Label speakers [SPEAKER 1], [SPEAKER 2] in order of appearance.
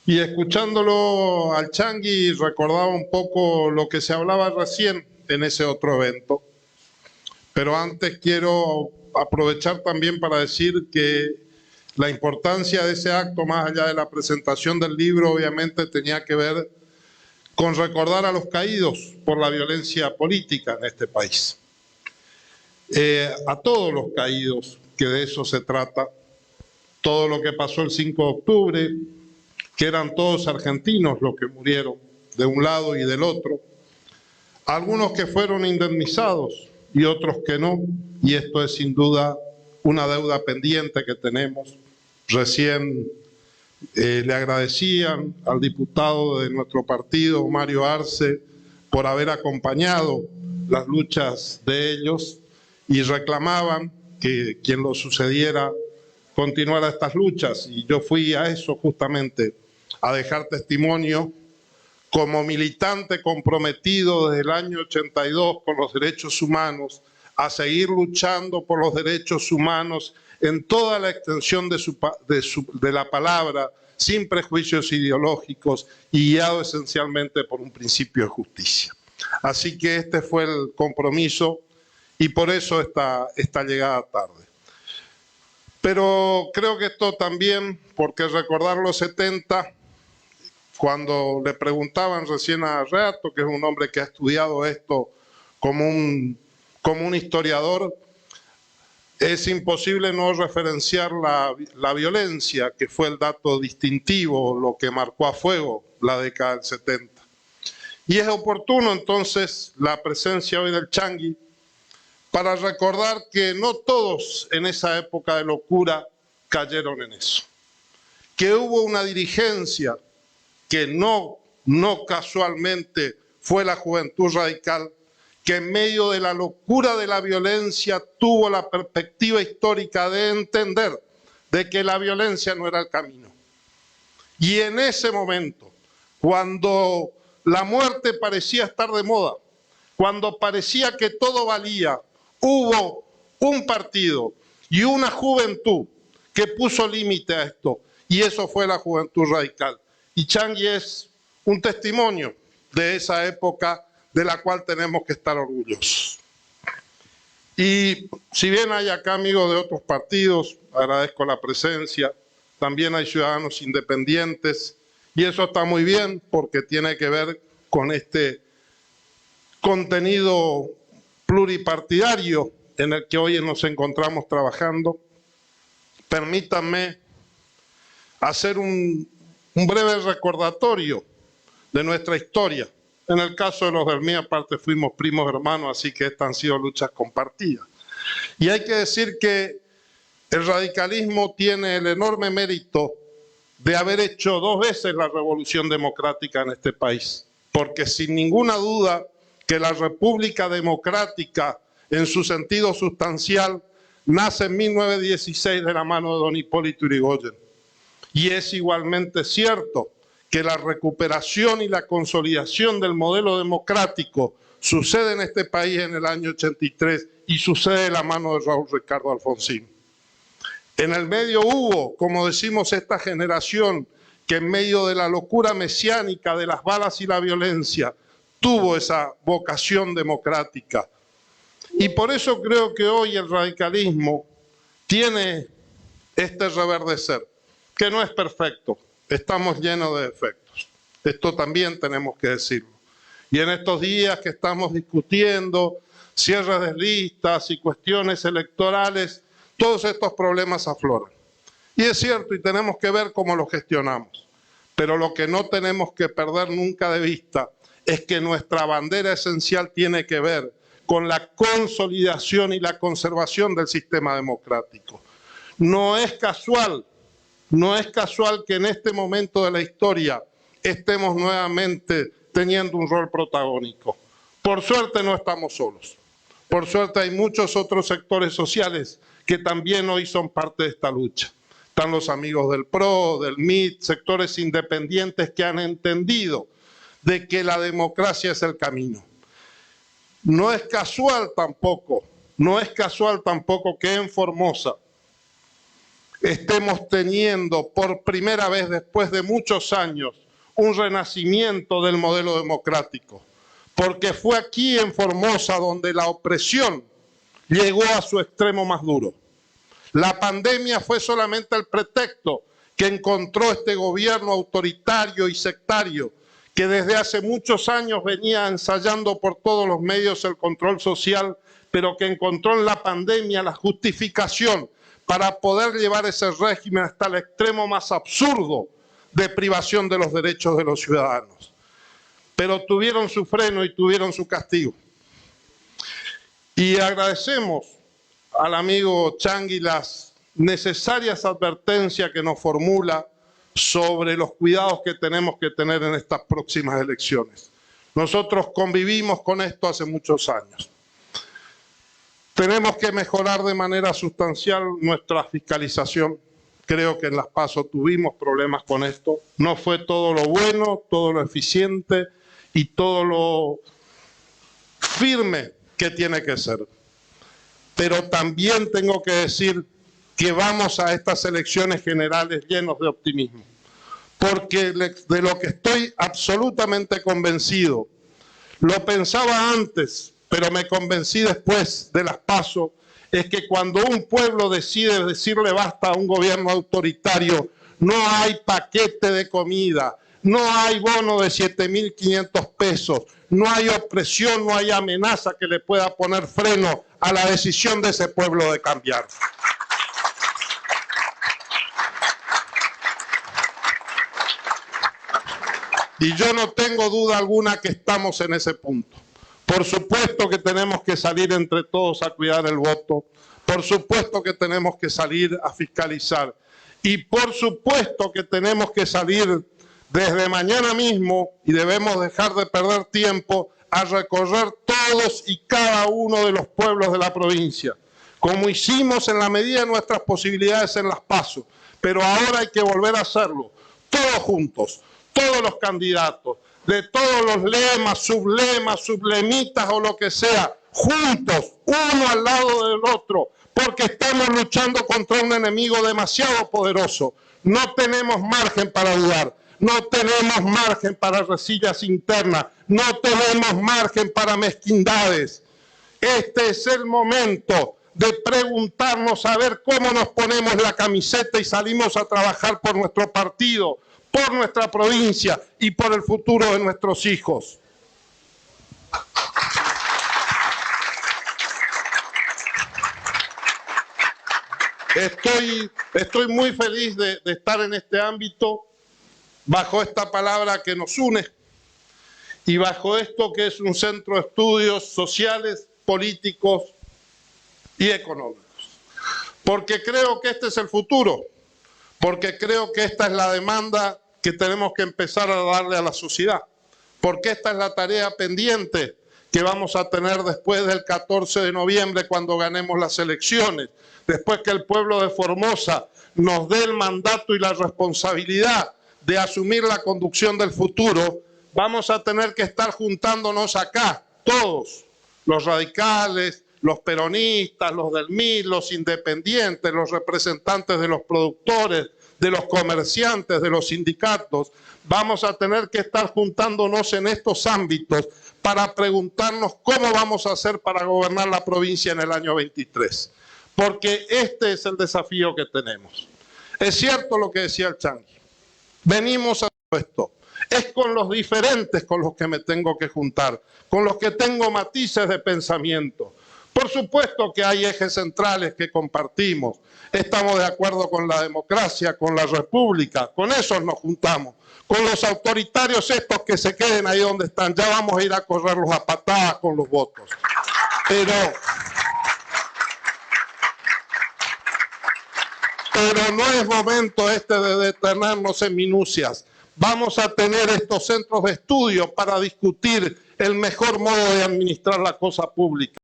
[SPEAKER 1] Y escuchándolo al Changi recordaba un poco lo que se hablaba recién en ese otro evento. Pero antes quiero aprovechar también para decir que la importancia de ese acto, más allá de la presentación del libro, obviamente tenía que ver con recordar a los caídos por la violencia política en este país. A todos los caídos, que de eso se trata, todo lo que pasó el 5 de octubre, que eran todos argentinos los que murieron de un lado y del otro, algunos que fueron indemnizados y otros que no, y esto es sin duda una deuda pendiente que tenemos. Recién le agradecían al diputado de nuestro partido, Mario Arce, por haber acompañado las luchas de ellos y reclamaban que quien lo sucediera continuara estas luchas. Y yo fui a eso justamente, a dejar testimonio como militante comprometido desde el año 82 con los derechos humanos, a seguir luchando por los derechos humanos en toda la extensión de la palabra, sin prejuicios ideológicos y guiado esencialmente por un principio de justicia. Así que este fue el compromiso y por eso esta llegada tarde. Pero creo que esto también, porque recordar los 70, cuando le preguntaban recién a Reato, que es un hombre que ha estudiado esto como un historiador, es imposible no referenciar la violencia, que fue el dato distintivo, lo que marcó a fuego la década del 70. Y es oportuno entonces la presencia hoy del Changi para recordar que no todos en esa época de locura cayeron en eso. Que hubo una dirigencia que no casualmente fue la Juventud Radical, que en medio de la locura de la violencia tuvo la perspectiva histórica de entender de que la violencia no era el camino. Y en ese momento, cuando la muerte parecía estar de moda, cuando parecía que todo valía, hubo un partido y una juventud que puso límite a esto, y eso fue la Juventud Radical. Y Changi es un testimonio de esa época de la cual tenemos que estar orgullosos. Y si bien hay acá amigos de otros partidos, agradezco la presencia, también hay ciudadanos independientes, y eso está muy bien porque tiene que ver con este contenido pluripartidario en el que hoy nos encontramos trabajando. Permítanme hacer un breve recordatorio de nuestra historia. En el caso de los de mi parte fuimos primos hermanos, así que estas han sido luchas compartidas. Y hay que decir que el radicalismo tiene el enorme mérito de haber hecho 2 veces la revolución democrática en este país, porque sin ninguna duda que la República Democrática en su sentido sustancial nace en 1916 de la mano de don Hipólito Yrigoyen. Y es igualmente cierto que la recuperación y la consolidación del modelo democrático sucede en este país en el año 83 y sucede de la mano de Raúl Ricardo Alfonsín. En el medio hubo, como decimos, esta generación que en medio de la locura mesiánica de las balas y la violencia tuvo esa vocación democrática. Y por eso creo que hoy el radicalismo tiene este reverdecer, que no es perfecto, estamos llenos de defectos. Esto también tenemos que decirlo. Y en estos días que estamos discutiendo cierres de listas y cuestiones electorales, todos estos problemas afloran. Y es cierto, y tenemos que ver cómo los gestionamos. Pero lo que no tenemos que perder nunca de vista es que nuestra bandera esencial tiene que ver con la consolidación y la conservación del sistema democrático. No es casual que en este momento de la historia estemos nuevamente teniendo un rol protagónico. Por suerte no estamos solos. Por suerte hay muchos otros sectores sociales que también hoy son parte de esta lucha. Están los amigos del PRO, del MIT, sectores independientes que han entendido de que la democracia es el camino. No es casual tampoco que en Formosa estemos teniendo por primera vez después de muchos años un renacimiento del modelo democrático, porque fue aquí en Formosa donde la opresión llegó a su extremo más duro. La pandemia fue solamente el pretexto que encontró este gobierno autoritario y sectario, que desde hace muchos años venía ensayando por todos los medios el control social, pero que encontró en la pandemia la justificación para poder llevar ese régimen hasta el extremo más absurdo de privación de los derechos de los ciudadanos. Pero tuvieron su freno y tuvieron su castigo. Y agradecemos al amigo Changuy las necesarias advertencias que nos formula sobre los cuidados que tenemos que tener en estas próximas elecciones. Nosotros convivimos con esto hace muchos años. Tenemos que mejorar de manera sustancial nuestra fiscalización. Creo que en las PASO tuvimos problemas con esto. No fue todo lo bueno, todo lo eficiente y todo lo firme que tiene que ser. Pero también tengo que decir que vamos a estas elecciones generales llenos de optimismo. Porque de lo que estoy absolutamente convencido, lo pensaba antes, pero me convencí después de las PASO, es que cuando un pueblo decide decirle basta a un gobierno autoritario, no hay paquete de comida, no hay bono de 7.500 pesos, no hay opresión, no hay amenaza que le pueda poner freno a la decisión de ese pueblo de cambiar. Y yo no tengo duda alguna que estamos en ese punto. Por supuesto que tenemos que salir entre todos a cuidar el voto. Por supuesto que tenemos que salir a fiscalizar. Y por supuesto que tenemos que salir desde mañana mismo, y debemos dejar de perder tiempo, a recorrer todos y cada uno de los pueblos de la provincia, como hicimos en la medida de nuestras posibilidades en las PASO. Pero ahora hay que volver a hacerlo, todos juntos, todos los candidatos, de todos los lemas, sublemitas o lo que sea, juntos, uno al lado del otro, porque estamos luchando contra un enemigo demasiado poderoso. No tenemos margen para dudar, no tenemos margen para resillas internas, no tenemos margen para mezquindades. Este es el momento de preguntarnos a ver cómo nos ponemos la camiseta y salimos a trabajar por nuestro partido, por nuestra provincia y por el futuro de nuestros hijos. Estoy muy feliz de estar en este ámbito, bajo esta palabra que nos une y bajo esto que es un centro de estudios sociales, políticos y económicos. Porque creo que este es el futuro, porque creo que esta es la demanda que tenemos que empezar a darle a la sociedad, porque esta es la tarea pendiente que vamos a tener después del 14 de noviembre cuando ganemos las elecciones, después que el pueblo de Formosa nos dé el mandato y la responsabilidad de asumir la conducción del futuro, vamos a tener que estar juntándonos acá, todos, los radicales, los peronistas, los del MIR, los independientes, los representantes de los productores, de los comerciantes, de los sindicatos, vamos a tener que estar juntándonos en estos ámbitos para preguntarnos cómo vamos a hacer para gobernar la provincia en el año 23. Porque este es el desafío que tenemos. Es cierto lo que decía el Changuy. Venimos a esto. Es con los diferentes con los que me tengo que juntar, con los que tengo matices de pensamiento. Por supuesto que hay ejes centrales que compartimos. Estamos de acuerdo con la democracia, con la república, con esos nos juntamos. Con los autoritarios estos que se queden ahí donde están, ya vamos a ir a correrlos a patadas con los votos. Pero no es momento este de detenernos en minucias. Vamos a tener estos centros de estudio para discutir el mejor modo de administrar la cosa pública.